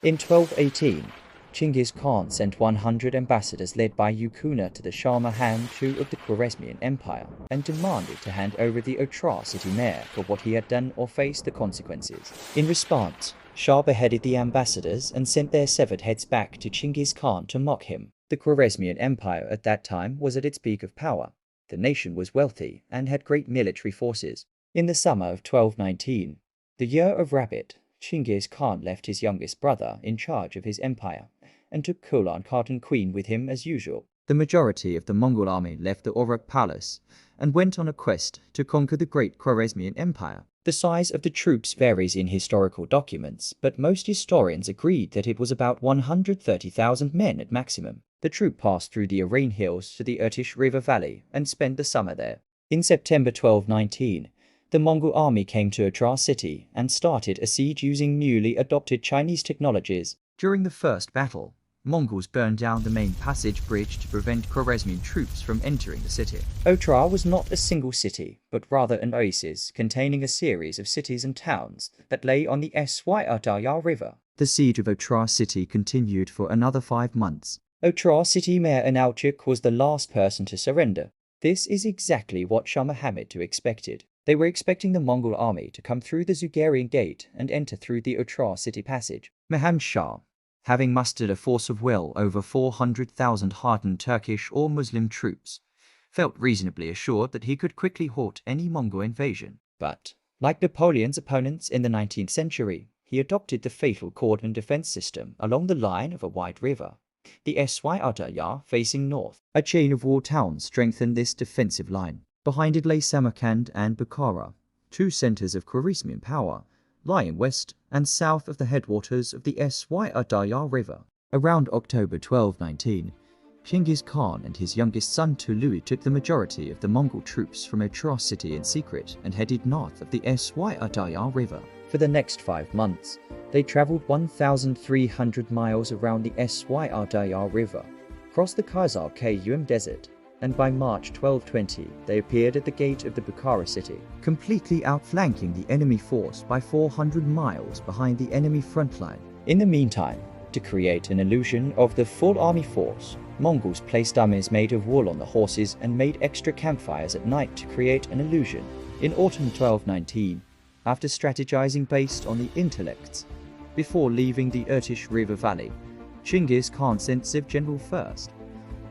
In 1218, Chinggis Khan sent 100 ambassadors led by Uyighur to the Shah Maham II of the Khwarezmian Empire and demanded to hand over the Otrar city mayor for what he had done or face the consequences. In response, Shah beheaded the ambassadors and sent their severed heads back to Chinggis Khan to mock him. The Khwarezmian Empire at that time was at its peak of power. The nation was wealthy and had great military forces. In the summer of 1219, the year of Rabbit, Chinggis Khan left his youngest brother in charge of his empire and took Kulan Khan Queen with him as usual. The majority of the Mongol army left the Orak Palace and went on a quest to conquer the great Khwarezmian Empire. The size of the troops varies in historical documents, but most historians agreed that it was about 130,000 men at maximum. The troop passed through the Arrain Hills to the Irtysh River Valley and spent the summer there. In September 1219, the Mongol army came to Otrar city and started a siege using newly adopted Chinese technologies. During the first battle, Mongols burned down the main passage bridge to prevent Khwarezmian troops from entering the city. Otrar was not a single city, but rather an oasis containing a series of cities and towns that lay on the Syr River. The siege of Otrar city continued for another 5 months. Otrar city mayor Analchik was the last person to surrender. This is exactly what Shah Muhammad II expected. They were expecting the Mongol army to come through the Zugarian gate and enter through the Otrar city passage. Muhammad Shah, having mustered a force of well over 400,000 hardened Turkish or Muslim troops, felt reasonably assured that he could quickly halt any Mongol invasion. But, like Napoleon's opponents in the 19th century, he adopted the fatal cordon defense system along the line of a wide river, the Syr facing north. A chain of walled towns strengthened this defensive line. Behind it lay Samarkand and Bukhara, 2 centers of Khwarezmian power, lying west and south of the headwaters of the Syr River. Around October 1219, Chinggis Khan and his youngest son Tului took the majority of the Mongol troops from Otrar city in secret and headed north of the Syr River. For the next 5 months, they traveled 1,300 miles around the Syr River, crossed the Khazar Kayum Desert, and by March 1220 they appeared at the gate of the Bukhara city, completely outflanking the enemy force by 400 miles behind the enemy front line. In the meantime, to create an illusion of the full army force, Mongols placed dummies made of wool on the horses and made extra campfires at night to create an illusion. In autumn 1219, after strategizing based on the intellects, before leaving the Irtysh River Valley, Chinggis Khan sent Ziv General first,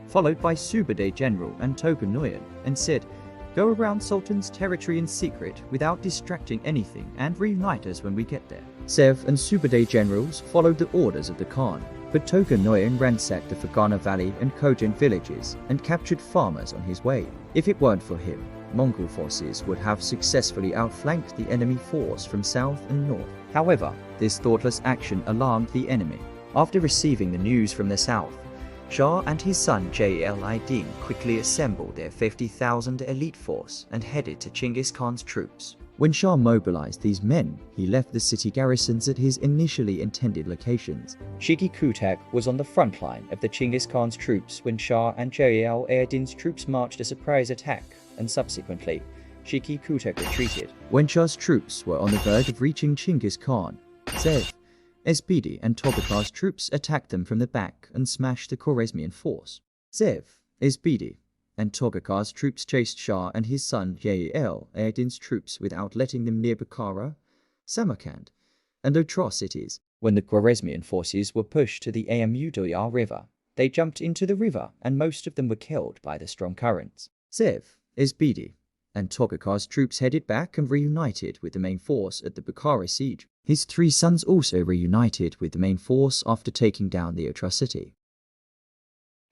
followed by Subadeh General and Toga Noyan, and said, "Go around Sultan's territory in secret without distracting anything and reunite us when we get there." Zev and Subadeh generals followed the orders of the Khan, but Toga Noyan ransacked the Fergana Valley and Kojan villages and captured farmers on his way. If it weren't for him, Mongol forces would have successfully outflanked the enemy force from south and north. However, this thoughtless action alarmed the enemy. After receiving the news from the south, Shah and his son Jalal-ad-Din quickly assembled their 50,000 elite force and headed to Chinggis Khan's troops. When Shah mobilized these men, he left the city garrisons at his initially intended locations. Shiki Kutak was on the front line of the Chinggis Khan's troops when Shah and Jalal-ad-Din's troops marched a surprise attack, and subsequently, Shiki Kutak retreated. When Shah's troops were on the verge of reaching Chinggis Khan, Zev, Esbidi and Togokar's troops attacked them from the back and smashed the Khwarezmian force. Zev, Esbidi, and Togokar's troops chased Shah and his son Jalal-ad-Din's troops without letting them near Bukhara, Samarkand, and Otrar cities. When the Khwarezmian forces were pushed to the Amudayar River, they jumped into the river and most of them were killed by the strong currents. Zev, Esbidi, and Togokar's troops headed back and reunited with the main force at the Bukhara siege. His 3 sons also reunited with the main force after taking down the Otrar city.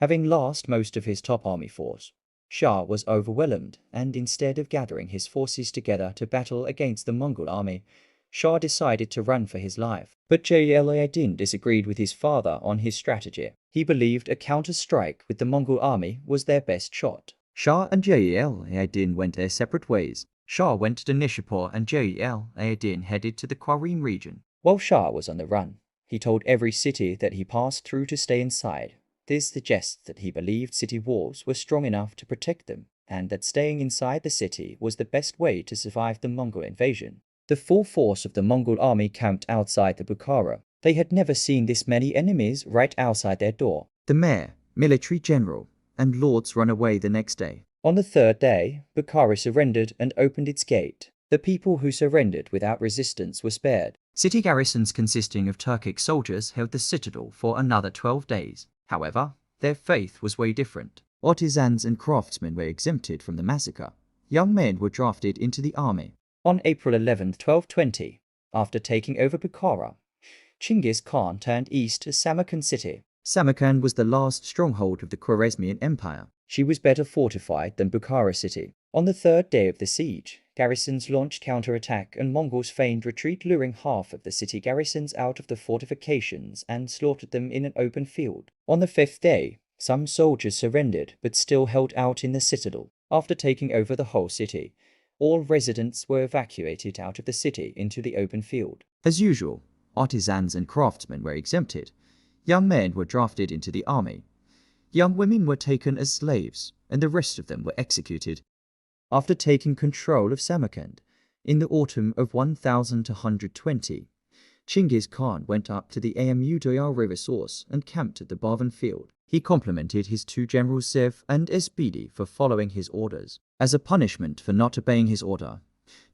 Having lost most of his top army force, Shah was overwhelmed, and instead of gathering his forces together to battle against the Mongol army, Shah decided to run for his life. But Jalal-ad-Din disagreed with his father on his strategy. He believed a counter-strike with the Mongol army was their best shot. Shah and Jalal-ad-Din went their separate ways. Shah went to Nishapur and Jalal-ad-Din headed to the Khwarizm region. While Shah was on the run, he told every city that he passed through to stay inside. This suggests that he believed city walls were strong enough to protect them, and that staying inside the city was the best way to survive the Mongol invasion. The full force of the Mongol army camped outside the Bukhara, They had never seen this many enemies right outside their door. The mayor, military general, and lords ran away the next day. On the third day, Bukhara surrendered and opened its gate. The people who surrendered without resistance were spared. City garrisons consisting of Turkic soldiers held the citadel for another 12 days. However, their faith was way different. Artisans and craftsmen were exempted from the massacre. Young men were drafted into the army. On April 11, 1220, after taking over Bukhara, Chinggis Khan turned east to Samarkand city. Samarkand was the last stronghold of the Khwarezmian Empire. She was better fortified than Bukhara city. On the third day of the siege, garrisons launched counterattack and Mongols feigned retreat, luring half of the city garrisons out of the fortifications and slaughtered them in an open field. On the fifth day, some soldiers surrendered but still held out in the citadel. After taking over the whole city, all residents were evacuated out of the city into the open field. As usual, artisans and craftsmen were exempted. Young men were drafted into the army. Young women were taken as slaves, and the rest of them were executed. After taking control of Samarkand, in the autumn of 1220, Chinggis Khan went up to the Uyighur river source and camped at the Barvan field. He complimented his two generals Sev and Esbidi for following his orders. As a punishment for not obeying his order,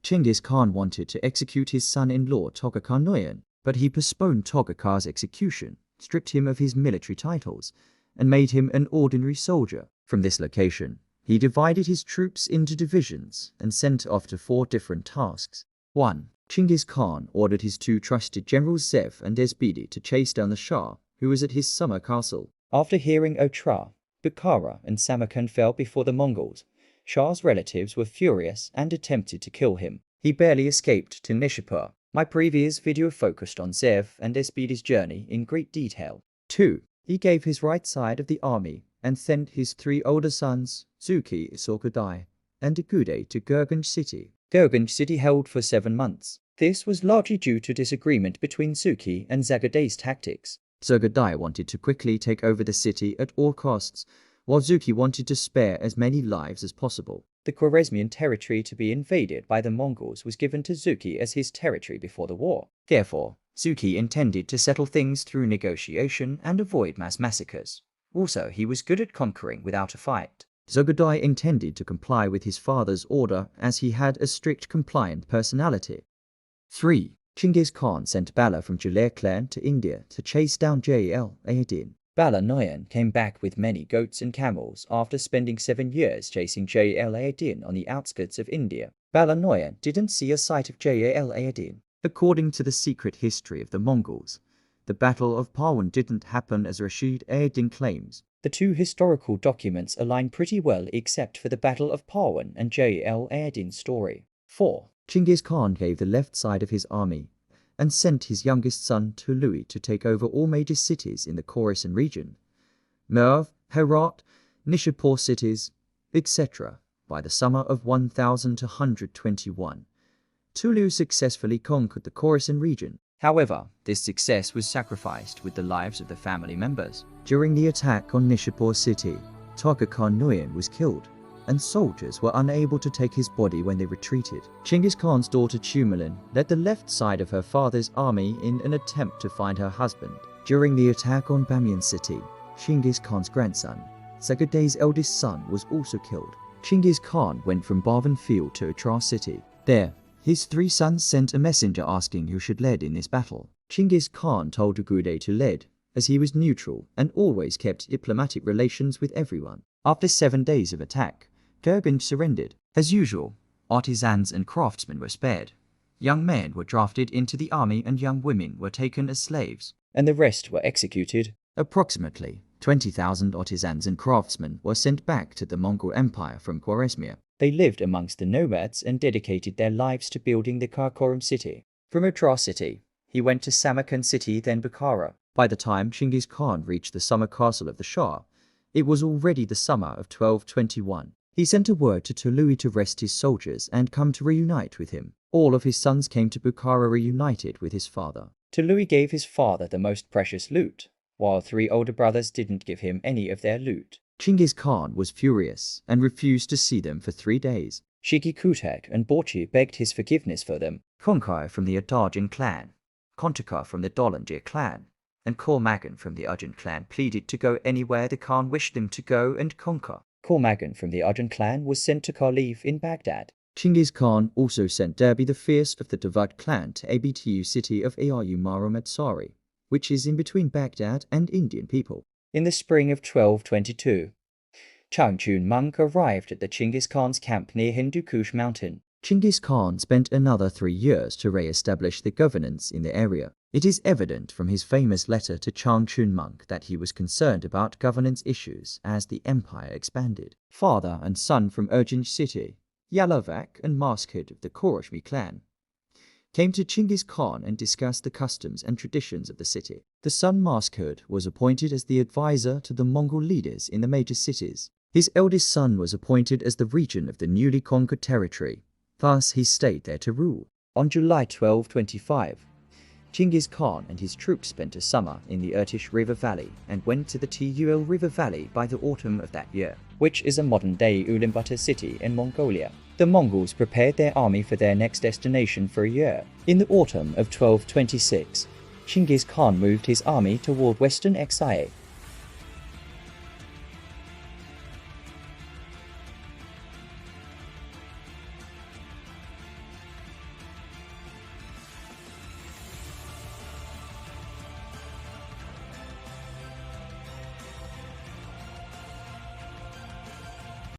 Chinggis Khan wanted to execute his son-in-law Togakar Noyan, but he postponed Togakar's execution, stripped him of his military titles, and made him an ordinary soldier. From this location, he divided his troops into divisions and sent off to 4 different tasks. 1. Chinggis Khan ordered his 2 trusted generals Sev and Esbidi to chase down the Shah, who was at his summer castle. After hearing Otra, Bukhara and Samarkand fell before the Mongols. Shah's relatives were furious and attempted to kill him. He barely escaped to Nishapur. My previous video focused on Sev and Esbidi's journey in great detail. 2. He gave his right side of the army and sent his 3 older sons, Zuki, Sorkadai, and Agude to Gurganj city. Gurganj city held for 7 months. This was largely due to disagreement between Zuki and Zagaday's tactics. Zagadai wanted to quickly take over the city at all costs, while Zuki wanted to spare as many lives as possible. The Khwarezmian territory to be invaded by the Mongols was given to Zuki as his territory before the war. Therefore, Zuki intended to settle things through negotiation and avoid mass massacres. Also, he was good at conquering without a fight. Zagadai intended to comply with his father's order as he had a strict compliant personality. 3. Chinggis Khan sent Bala from Jalai clan to India to chase down Jal-ad-Din. Bala Noyan came back with many goats and camels after spending 7 years chasing Jal-ad-Din on the outskirts of India. Bala Noyan didn't see a sight of Jal-ad-Din. According to the secret history of the Mongols, the Battle of Parwan didn't happen as Rashid ad-Din claims. The 2 historical documents align pretty well except for the Battle of Parwan and Jal-ad-Din's story. 4. Chinggis Khan gave the left side of his army and sent his youngest son Tului to take over all major cities in the Khorasan region, Merv, Herat, Nishapur cities, etc. By the summer of 1221, Tulu successfully conquered the Khorasan region. However, this success was sacrificed with the lives of the family members. During the attack on Nishapur city, Togakar Noyan was killed, and soldiers were unable to take his body when they retreated. Chinggis Khan's daughter Chumalin led the left side of her father's army in an attempt to find her husband. During the attack on Bamiyan city, Chinggis Khan's grandson, Zagaday's eldest son, was also killed. Chinggis Khan went from Barvan field to Otra city. There, his 3 sons sent a messenger asking who should lead in this battle. Chinggis Khan told Agude to lead, as he was neutral and always kept diplomatic relations with everyone. After 7 days of attack, Gurganj surrendered. As usual, artisans and craftsmen were spared. Young men were drafted into the army and young women were taken as slaves, and the rest were executed. Approximately 20,000 artisans and craftsmen were sent back to the Mongol Empire from Khwarezmian. They lived amongst the nomads and dedicated their lives to building the Karakoram city. From Otra city, he went to Samarkand city, then Bukhara. By the time Chinggis Khan reached the summer castle of the Shah, it was already the summer of 1221. He sent a word to Tului to rest his soldiers and come to reunite with him. All of his sons came to Bukhara reunited with his father. Tului gave his father the most precious loot, while 3 older brothers didn't give him any of their loot. Chinggis Khan was furious and refused to see them for 3 days. Shiki Kutek and Borchi begged his forgiveness for them. Konkai from the Adarjan clan, Kontakar from the Dolandir clan, and Khwarezmian from the Uyighur clan pleaded to go anywhere the Khan wished them to go and conquer. Khwarezmian from the Uyighur clan was sent to Khalif in Baghdad. Chinggis Khan also sent Derby the Fierce of the Davad clan to Abtu city of Ayu Marumatsari, which is in between Baghdad and Indian people. In the spring of 1222, Changchun monk arrived at the Chinggis Khan's camp near Hindu Kush mountain. Chinggis Khan spent another 3 years to re-establish the governance in the area. It is evident from his famous letter to Changchun monk that he was concerned about governance issues as the empire expanded. Father and son from Urgench city, Yalovak and Maskhid of the Khwarezmi clan, came to Chinggis Khan and discussed the customs and traditions of the city. The son Maskhid was appointed as the advisor to the Mongol leaders in the major cities. His eldest son was appointed as the regent of the newly conquered territory. Thus he stayed there to rule. On July 1225, Chinggis Khan and his troops spent a summer in the Irtish River Valley and went to the Tul River Valley by the autumn of that year, which is a modern-day Ulaanbaatar city in Mongolia. The Mongols prepared their army for their next destination for a year. In the autumn of 1226, Chinggis Khan moved his army toward western Xie